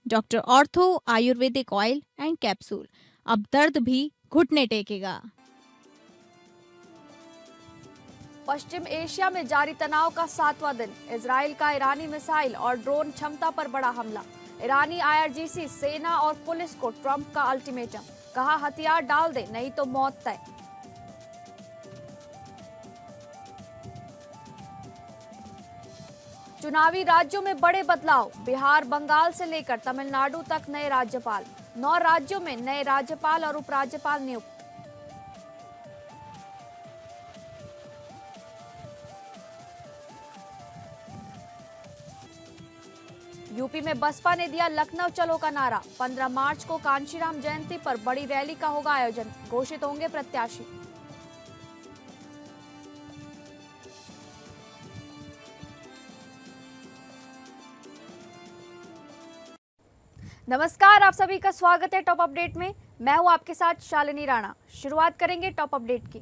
Doctor ortho Ayurvedic oil and capsule, अब दर्द भी घुटने टेकेगा। पश्चिम एशिया में जारी तनाव का 7वां दिन। इजराइल का ईरानी मिसाइल और ड्रोन क्षमता पर बड़ा हमला। ईरानी आईआरजीसी, सेना और पुलिस को ट्रंप का अल्टीमेटम, कहा हथियार डाल दे नहीं तो मौत तय। चुनावी राज्यों में बड़े बदलाव। बिहार, बंगाल से लेकर तमिलनाडु तक नए राज्यपाल। 9 राज्यों में नए राज्यपाल और उपराज्यपाल नियुक्त। यूपी में बसपा ने दिया लखनऊ चलो का नारा। 15 मार्च को कांशीराम जयंती पर बड़ी रैली का होगा आयोजन, घोषित होंगे प्रत्याशी। नमस्कार, आप सभी का स्वागत है टॉप अपडेट में। मैं हूं आपके साथ शालिनी राणा। शुरुआत करेंगे टॉप अपडेट की।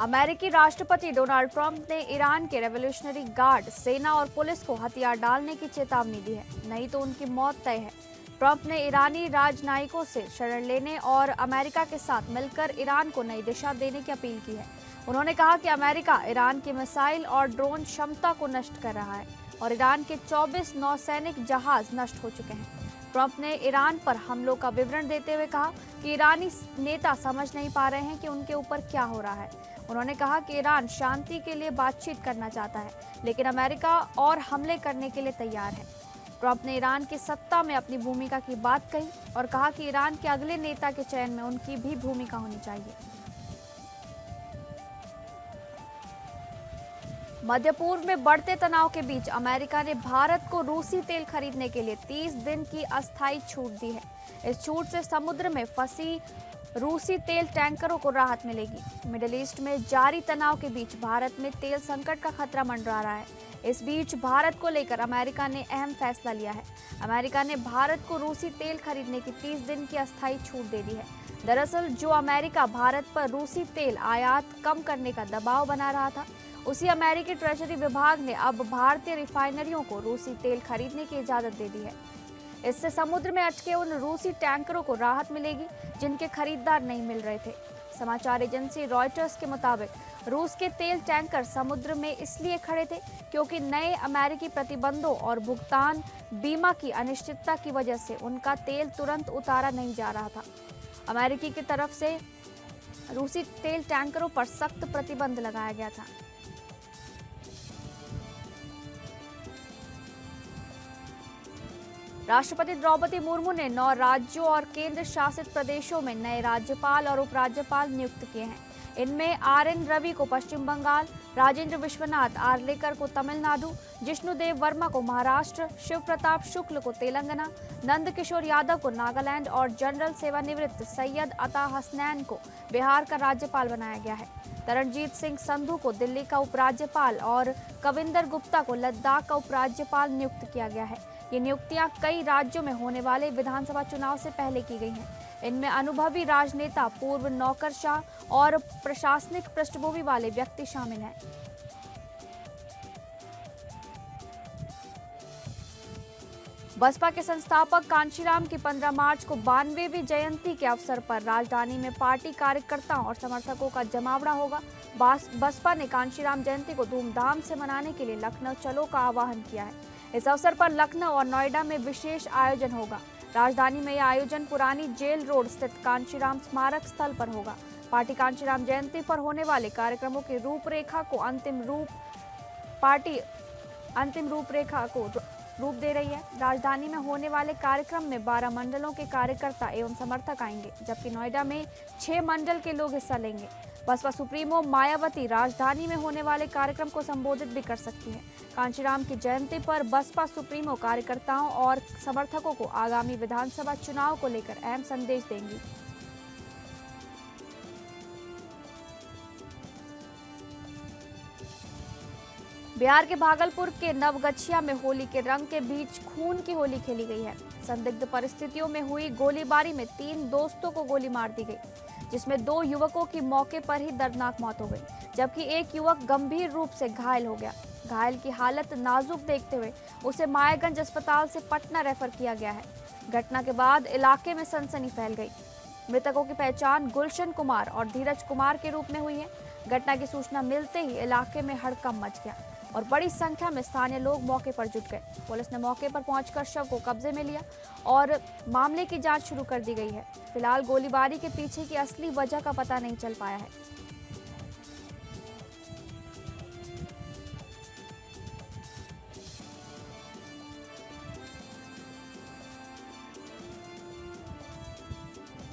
अमेरिकी राष्ट्रपति डोनाल्ड ट्रंप ने ईरान के रेवोल्यूशनरी गार्ड, सेना और पुलिस को हथियार डालने की चेतावनी दी है, नहीं तो उनकी मौत तय है। ट्रंप ने ईरानी राजनयिकों से शरण लेने और अमेरिका के साथ मिलकर ईरान को नई दिशा देने की अपील की है। उन्होंने कहा कि अमेरिका ईरान की मिसाइल और ड्रोन क्षमता को नष्ट कर रहा है और ईरान के 24 नौसैनिक जहाज नष्ट हो चुके हैं। ट्रंप ने ईरान पर हमलों का विवरण देते हुए कहा कि ईरानी नेता समझ नहीं पा रहे हैं कि उनके ऊपर क्या हो रहा है। उन्होंने कहा कि ईरान शांति के लिए बातचीत करना चाहता है, लेकिन अमेरिका और हमले करने के लिए तैयार है। ट्रंप ने ईरान की सत्ता में अपनी भूमिका की बात कही और कहा कि ईरान के अगले नेता के चयन में उनकी भी भूमिका होनी चाहिए। मध्य पूर्व में बढ़ते तनाव के बीच अमेरिका ने भारत को रूसी तेल खरीदने के लिए 30 दिन की अस्थायी छूट दी है। इस छूट से समुद्र में फंसी रूसी तेल टैंकरों को राहत मिलेगी। मिडिल ईस्ट में जारी तनाव के बीच भारत में तेल संकट का खतरा मंडरा रहा है। इस बीच भारत को लेकर अमेरिका ने अहम फैसला लिया है। अमेरिका ने भारत को रूसी तेल खरीदने की 30 दिन की अस्थायी छूट दे दी है। दरअसल जो अमेरिका भारत पर रूसी तेल आयात कम करने का दबाव बना रहा था, उसी अमेरिकी ट्रेजरी विभाग ने अब भारतीय रिफाइनरियों को रूसी तेल खरीदने की इजाजत दे दी है। इससे समुद्र में अटके उन रूसी टैंकरों को राहत मिलेगी जिनके खरीदार नहीं मिल रहे थे। समाचार एजेंसी रॉयटर्स के मुताबिक रूस के तेल टैंकर समुद्र में इसलिए खड़े थे क्योंकि नए अमेरिकी प्रतिबंधों और भुगतान बीमा की अनिश्चितता की वजह से उनका तेल तुरंत उतारा नहीं जा रहा था। अमेरिकी की तरफ से रूसी तेल टैंकरों पर सख्त प्रतिबंध लगाया गया था। राष्ट्रपति द्रौपदी मुर्मू ने 9 राज्यों और केंद्र शासित प्रदेशों में नए राज्यपाल और उपराज्यपाल नियुक्त किए हैं। इनमें आर.एन. रवि को पश्चिम बंगाल, राजेंद्र विश्वनाथ आर्लेकर को तमिलनाडु, जिष्णुदेव वर्मा को महाराष्ट्र, शिव प्रताप शुक्ल को तेलंगाना, नंद किशोर यादव को नागालैंड और जनरल सेवानिवृत्त सैयद अता हसनैन को बिहार का राज्यपाल बनाया गया है। तरणजीत सिंह संधू को दिल्ली का उपराज्यपाल और कविंदर गुप्ता को लद्दाख का उपराज्यपाल नियुक्त किया गया है। ये नियुक्तियां कई राज्यों में होने वाले विधानसभा चुनाव से पहले की गई हैं। इनमें अनुभवी राजनेता, पूर्व नौकरशाह और प्रशासनिक पृष्ठभूमि वाले व्यक्ति शामिल हैं। बसपा के संस्थापक कांशीराम की 15 मार्च को 92वीं जयंती के अवसर पर राजधानी में पार्टी कार्यकर्ताओं और समर्थकों का जमावड़ा होगा। बसपा ने कांशीराम जयंती को धूमधाम से मनाने के लिए लखनऊ चलो का आह्वान किया है। इस अवसर पर लखनऊ और नोएडा में विशेष आयोजन होगा। राजधानी में यह आयोजन पुरानी जेल रोड स्थित कांशीराम स्मारक स्थल पर होगा। पार्टी कांशीराम जयंती पर होने वाले कार्यक्रमों की रूपरेखा को अंतिम रूपरेखा को रूप दे रही है। राजधानी में होने वाले कार्यक्रम में 12 मंडलों के कार्यकर्ता एवं समर्थक आएंगे, जबकि नोएडा में 6 मंडल के लोग हिस्सा लेंगे। बसपा सुप्रीमो मायावती राजधानी में होने वाले कार्यक्रम को संबोधित भी कर सकती है। कांशीराम की जयंती पर बसपा सुप्रीमो कार्यकर्ताओं और समर्थकों को आगामी विधानसभा चुनाव को लेकर अहम संदेश देंगी। बिहार के भागलपुर के नवगछिया में होली के रंग के बीच खून की होली खेली गई है। संदिग्ध परिस्थितियों में हुई गोलीबारी में 3 दोस्तों को गोली मार दी गई, जिसमें 2 युवकों की मौके पर ही दर्दनाक मौत हो गई, जबकि एक युवक गंभीर रूप से घायल हो गया। घायल की हालत नाजुक देखते हुए उसे मायागंज अस्पताल से पटना रेफर किया गया है। घटना के बाद इलाके में सनसनी फैल गई। मृतकों की पहचान गुलशन कुमार और धीरज कुमार के रूप में हुई है। घटना की सूचना मिलते ही इलाके में हड़कंप मच गया और बड़ी संख्या में स्थानीय लोग मौके पर जुट गए। पुलिस ने मौके पर पहुंचकर शव को कब्जे में लिया और मामले की जांच शुरू कर दी गई है। फिलहाल गोलीबारी के पीछे की असली वजह का पता नहीं चल पाया है।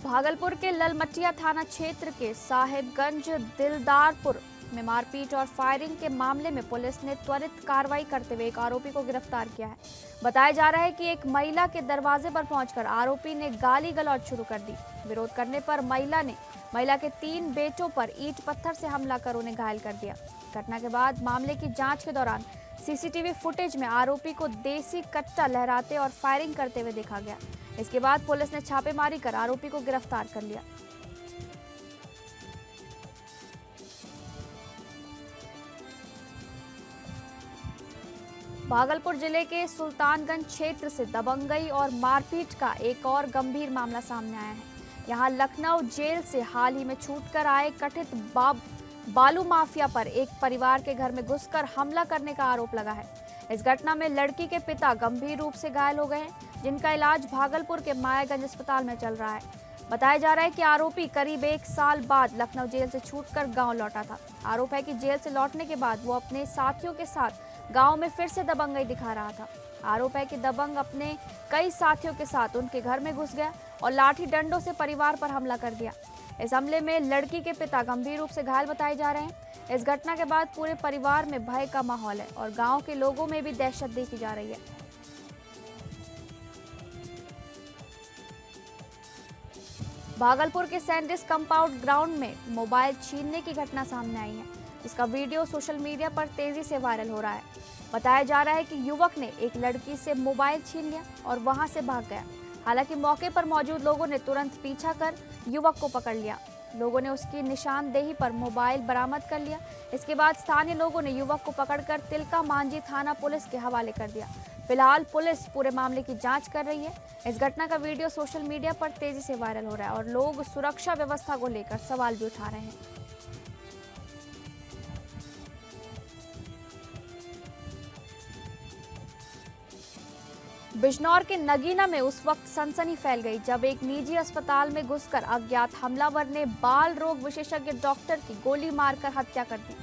भागलपुर के ललमटिया थाना क्षेत्र के साहेबगंज दिलदारपुर में मारपीट और फायरिंग के मामले में पुलिस ने त्वरित कार्रवाई करते हुए एक आरोपी को गिरफ्तार किया है। बताया जा रहा है कि एक महिला के दरवाजे पर पहुंचकर आरोपी ने गाली गलौज शुरू कर दी। विरोध करने पर महिला के 3 बेटों पर ईंट पत्थर से हमला कर उन्हें घायल कर दिया। घटना के बाद मामले की जांच के दौरान सीसीटीवी फुटेज में आरोपी को देसी कट्टा लहराते और फायरिंग करते हुए देखा गया। इसके बाद पुलिस ने छापेमारी कर आरोपी को गिरफ्तार कर लिया। भागलपुर जिले के सुल्तानगंज क्षेत्र से दबंगई और मारपीट का एक और गंभीर मामला सामने आया है। यहां लखनऊ जेल से हाल ही में छूटकर आए कथित बालू माफिया पर एक परिवार के घर में घुसकर हमला करने का आरोप लगा है। इस घटना में लड़की के पिता गंभीर रूप से घायल हो गए हैं, जिनका इलाज भागलपुर के मायागंज अस्पताल में चल रहा है। बताया जा रहा है कि आरोपी करीब 1 साल बाद लखनऊ जेल से छूटकर गांव लौटा था। आरोप है कि जेल से लौटने के बाद वो अपने साथियों के साथ गांव में फिर से दबंगई दिखा रहा था। आरोप है कि दबंग अपने कई साथियों के साथ उनके घर में घुस गया और लाठी डंडों से परिवार पर हमला कर दिया। इस हमले में लड़की के पिता गंभीर रूप से घायल बताए जा रहे हैं। इस घटना के बाद पूरे परिवार में भय का माहौल है और गांव के लोगों में भी दहशत देखी जा रही है। भागलपुर के सैंडिस कंपाउंड ग्राउंड में मोबाइल छीनने की घटना सामने आई है, जिसका वीडियो सोशल मीडिया पर तेजी से वायरल हो रहा है। बताया जा रहा है कि युवक ने एक लड़की से मोबाइल छीन लिया और वहां से भाग गया। हालांकि मौके पर मौजूद लोगों ने तुरंत पीछा कर युवक को पकड़ लिया। लोगों ने उसकी निशानदेही पर मोबाइल बरामद कर लिया। इसके बाद स्थानीय लोगों ने युवक को पकड़कर तिलका मांझी थाना पुलिस के हवाले कर दिया। फिलहाल पुलिस पूरे मामले की जांच कर रही है। इस घटना का वीडियो सोशल मीडिया पर तेजी से वायरल हो रहा है और लोग सुरक्षा व्यवस्था को लेकर सवाल भी उठा रहे हैं। बिजनौर के नगीना में उस वक्त सनसनी फैल गई जब एक निजी अस्पताल में घुसकर अज्ञात हमलावर ने बाल रोग विशेषज्ञ डॉक्टर की गोली मारकर हत्या कर दी।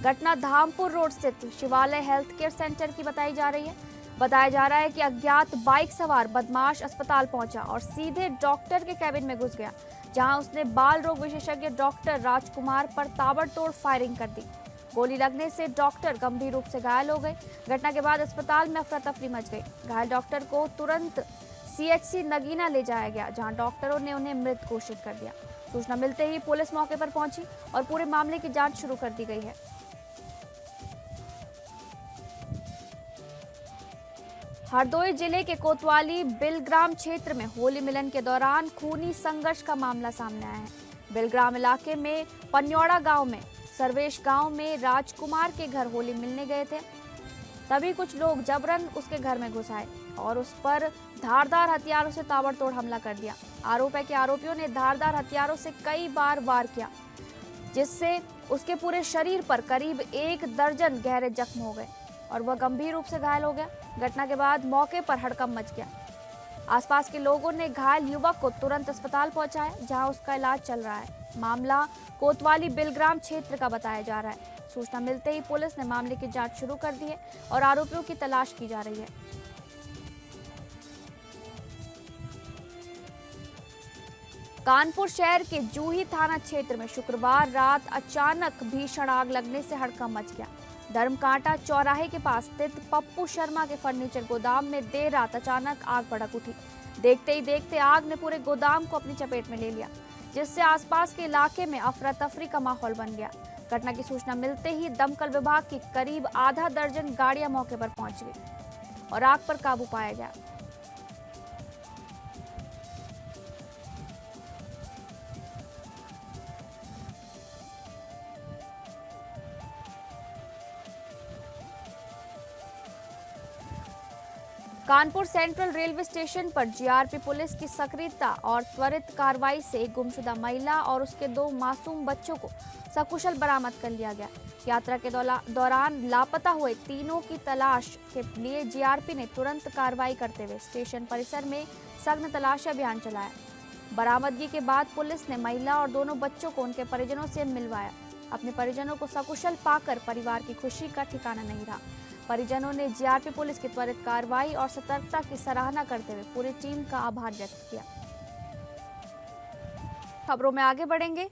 घटना धामपुर रोड स्थित शिवालय हेल्थ केयर सेंटर की बताई जा रही है। बताया जा रहा है कि अज्ञात बाइक सवार बदमाश अस्पताल पहुंचा और सीधे डॉक्टर के कैबिन में घुस गया, जहां उसने बाल रोग विशेषज्ञ डॉक्टर राजकुमार पर ताबड़तोड़ फायरिंग कर दी। गोली लगने से डॉक्टर गंभीर रूप से घायल हो गए। घटना के बाद अस्पताल में अफरा तफरी मच गई। घायल डॉक्टर को तुरंत सीएचसी नगीना ले जाया गया, जहां डॉक्टरों ने उन्हें मृत घोषित कर दिया। सूचना मिलते ही पुलिस मौके पर पहुंची और पूरे मामले की जांच शुरू कर दी गई है। हरदोई जिले के कोतवाली बिलग्राम क्षेत्र में होली मिलन के दौरान खूनी संघर्ष का मामला सामने आया है। बिलग्राम इलाके में पन्योड़ा गांव में सर्वेश गांव में राजकुमार के घर होली मिलने गए थे। तभी कुछ लोग जबरन उसके घर में घुस आए और उस पर धारदार हथियारों से ताबड़तोड़ हमला कर दिया। आरोप है कि आरोपियों ने धारदार हथियारों से कई बार वार किया, जिससे उसके पूरे शरीर पर करीब 1 दर्जन गहरे जख्म हो गए और वह गंभीर रूप से घायल हो गया। घटना के बाद मौके पर हड़कंप मच गया। आसपास के लोगों ने घायल युवक को तुरंत अस्पताल पहुंचाया, जहां उसका इलाज चल रहा है। मामला कोतवाली बिलग्राम क्षेत्र का बताया जा रहा है। सूचना मिलते ही पुलिस ने मामले की जांच शुरू कर दी है और आरोपियों की तलाश की जा रही है। कानपुर शहर के जूही थाना क्षेत्र में शुक्रवार रात अचानक भीषण आग लगने से हड़कंप मच गया। धर्मकांटा चौराहे के पास स्थित पप्पू शर्मा के फर्नीचर गोदाम में देर रात अचानक आग भड़क उठी। देखते ही देखते आग ने पूरे गोदाम को अपनी चपेट में ले लिया, जिससे आसपास के इलाके में अफरा तफरी का माहौल बन गया। घटना की सूचना मिलते ही दमकल विभाग की करीब आधा दर्जन गाड़ियां मौके पर पहुंच गई और आग पर काबू पाया गया। कानपुर सेंट्रल रेलवे स्टेशन पर जीआरपी पुलिस की सक्रियता और त्वरित कार्रवाई से एक गुमशुदा महिला और उसके 2 मासूम बच्चों को सकुशल बरामद कर लिया गया। यात्रा के दौरान लापता हुए तीनों की तलाश के लिए जीआरपी ने तुरंत कार्रवाई करते हुए स्टेशन परिसर में सघन तलाशी अभियान चलाया। बरामदगी के बाद पुलिस ने महिला और दोनों बच्चों को उनके परिजनों से मिलवाया। अपने परिजनों को सकुशल पाकर परिवार की खुशी का ठिकाना नहीं रहा। परिजनों ने जीआरपी पुलिस की त्वरित कार्रवाई और सतर्कता की सराहना करते हुए पूरी टीम का आभार व्यक्त किया। खबरों में आगे बढ़ेंगे।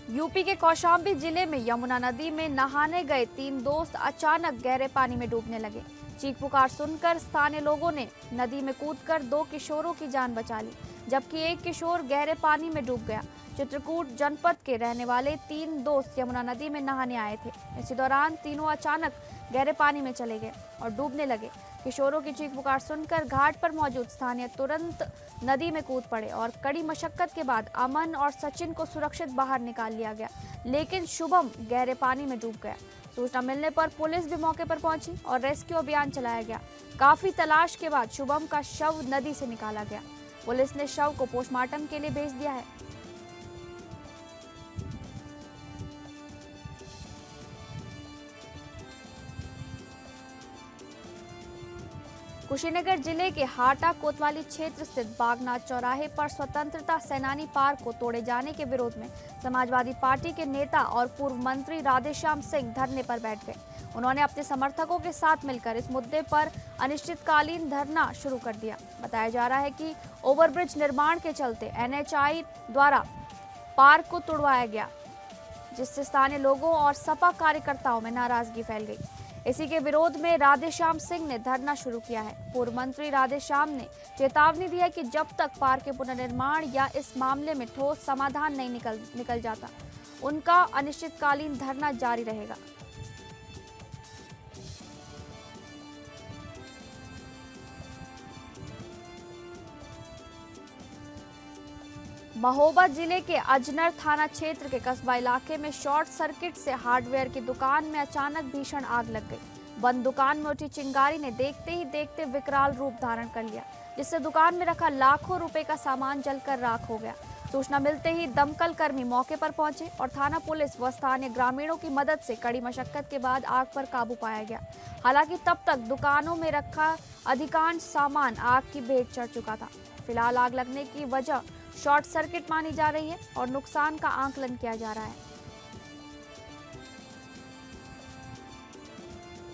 यूपी के कौशाम्बी जिले में यमुना नदी में नहाने गए 3 दोस्त अचानक गहरे पानी में डूबने लगे। चीख पुकार सुनकर स्थानीय लोगों ने नदी में कूदकर 2 किशोरों की जान बचा ली, जबकि एक किशोर गहरे पानी में डूब गया। चित्रकूट जनपद के रहने वाले 3 दोस्त यमुना नदी में नहाने आए थे। इसी दौरान तीनों अचानक गहरे पानी में चले गए और डूबने लगे। किशोरों की चीख पुकार सुनकर घाट पर मौजूद स्थानीय तुरंत नदी में कूद पड़े और कड़ी मशक्कत के बाद अमन और सचिन को सुरक्षित बाहर निकाल लिया गया, लेकिन शुभम गहरे पानी में डूब गया। सूचना मिलने पर पुलिस भी मौके पर पहुंची और रेस्क्यू अभियान चलाया गया। काफी तलाश के बाद शुभम का शव नदी से निकाला गया। पुलिस ने शव को पोस्टमार्टम के लिए भेज दिया है। कुशीनगर जिले के हाटा कोतवाली क्षेत्र स्थित बागनाथ चौराहे पर स्वतंत्रता सेनानी पार्क को तोड़े जाने के विरोध में समाजवादी पार्टी के नेता और पूर्व मंत्री राधेश्याम सिंह धरने पर बैठ गए। उन्होंने अपने समर्थकों के साथ मिलकर इस मुद्दे पर अनिश्चितकालीन धरना शुरू कर दिया। बताया जा रहा है कि ओवरब्रिज निर्माण के चलते एनएचआई द्वारा पार्क को तोड़वाया गया, जिससे स्थानीय लोगों और सपा कार्यकर्ताओं में नाराजगी फैल गई। इसी के विरोध में राधेश्याम सिंह ने धरना शुरू किया है। पूर्व मंत्री राधेश्याम ने चेतावनी दी है कि जब तक पार्क के पुनर्निर्माण या इस मामले में ठोस समाधान नहीं निकल जाता, उनका अनिश्चितकालीन धरना जारी रहेगा। महोबा जिले के अजनर थाना क्षेत्र के कस्बा इलाके में शॉर्ट सर्किट से हार्डवेयर की दुकान में अचानक भीषण आग लग गई। बंद दुकान में उठी चिंगारी ने देखते ही देखते विकराल रूप धारण कर लिया, जिससे दुकान में रखा लाखों रुपए का सामान जलकर राख हो गया। सूचना मिलते ही दमकल कर्मी मौके पर पहुंचे और थाना पुलिस व स्थानीय ग्रामीणों की मदद से कड़ी मशक्कत के बाद आग पर काबू पाया गया। हालांकि तब तक दुकानों में रखा अधिकांश सामान आग की भेंट चढ़ चुका था। फिलहाल आग लगने की वजह शॉर्ट सर्किट मानी जा रही है और नुकसान का आकलन किया जा रहा है।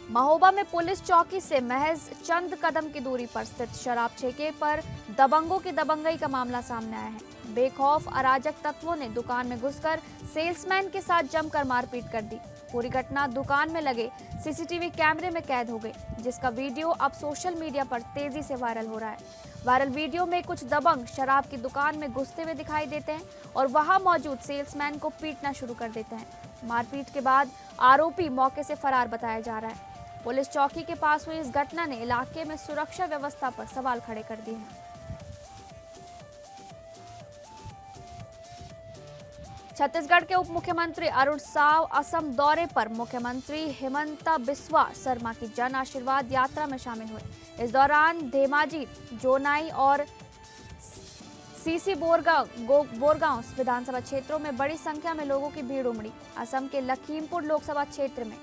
महोबा में पुलिस चौकी से महज चंद कदम की दूरी पर स्थित शराब ठेके पर दबंगों की दबंगई का मामला सामने आया है। बेखौफ अराजक तत्वों ने दुकान में घुसकर सेल्समैन के साथ जमकर मारपीट कर दी। पूरी घटना दुकान में लगे सीसीटीवी कैमरे में कैद हो गई, जिसका वीडियो अब सोशल मीडिया पर तेजी से वायरल हो रहा है। वायरल वीडियो में कुछ दबंग शराब की दुकान में घुसते हुए दिखाई देते हैं और वहां मौजूद सेल्समैन को पीटना शुरू कर देते हैं। मारपीट के बाद आरोपी मौके से फरार बताया जा रहा है। पुलिस चौकी के पास हुई इस घटना ने इलाके में सुरक्षा व्यवस्था पर सवाल खड़े कर दिए हैं। छत्तीसगढ़ के उप मुख्यमंत्री अरुण साव असम दौरे पर मुख्यमंत्री हिमंता बिस्वा शर्मा की जन आशीर्वाद यात्रा में शामिल हुए। इस दौरान धेमाजी, जोनाई और सीसी बोरगांव विधानसभा क्षेत्रों में बड़ी संख्या में लोगों की भीड़ उमड़ी। असम के लखीमपुर लोकसभा क्षेत्र में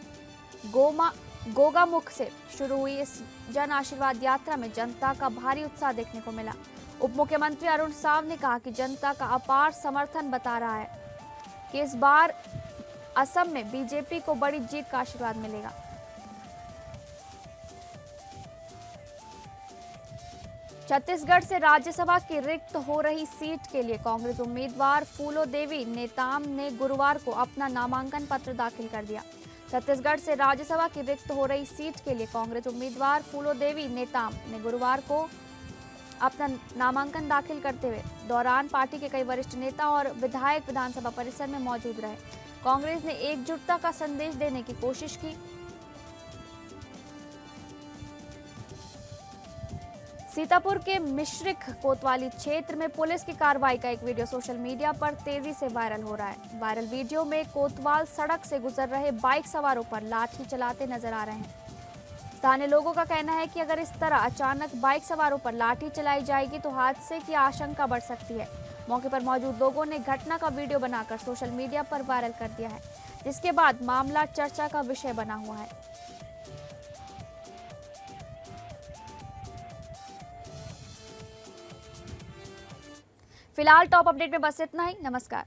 गोगामुख से शुरू हुई इस जन आशीर्वाद यात्रा में जनता का भारी उत्साह देखने को मिला। उप मुख्यमंत्री अरुण साव ने कहा कि जनता का अपार समर्थन बता रहा है कि इस बार असम में बीजेपी को बड़ी जीत का आशीर्वाद मिलेगा। छत्तीसगढ़ से राज्यसभा की रिक्त हो रही सीट के लिए कांग्रेस उम्मीदवार फूलो देवी नेताम ने गुरुवार को अपना नामांकन पत्र दाखिल कर दिया। छत्तीसगढ़ से राज्यसभा की रिक्त हो रही सीट के लिए कांग्रेस उम्मीदवार फूलो देवी नेताम ने गुरुवार को अपना नामांकन दाखिल करते हुए दौरान पार्टी के कई वरिष्ठ नेता और विधायक विधानसभा परिसर में मौजूद रहे। कांग्रेस ने एकजुटता का संदेश देने की कोशिश की। सीतापुर के मिश्रिक कोतवाली क्षेत्र में पुलिस की कार्रवाई का एक वीडियो सोशल मीडिया पर तेजी से वायरल हो रहा है। वायरल वीडियो में कोतवाल सड़क से गुजर रहे बाइक सवारों पर लाठी चलाते नजर आ रहे हैं। स्थानीय लोगों का कहना है कि अगर इस तरह अचानक बाइक सवारों पर लाठी चलाई जाएगी तो हादसे की आशंका बढ़ सकती है। मौके पर मौजूद लोगों ने घटना का वीडियो बनाकर सोशल मीडिया पर वायरल कर दिया है, जिसके बाद मामला चर्चा का विषय बना हुआ है। फिलहाल टॉप अपडेट में बस इतना ही। नमस्कार।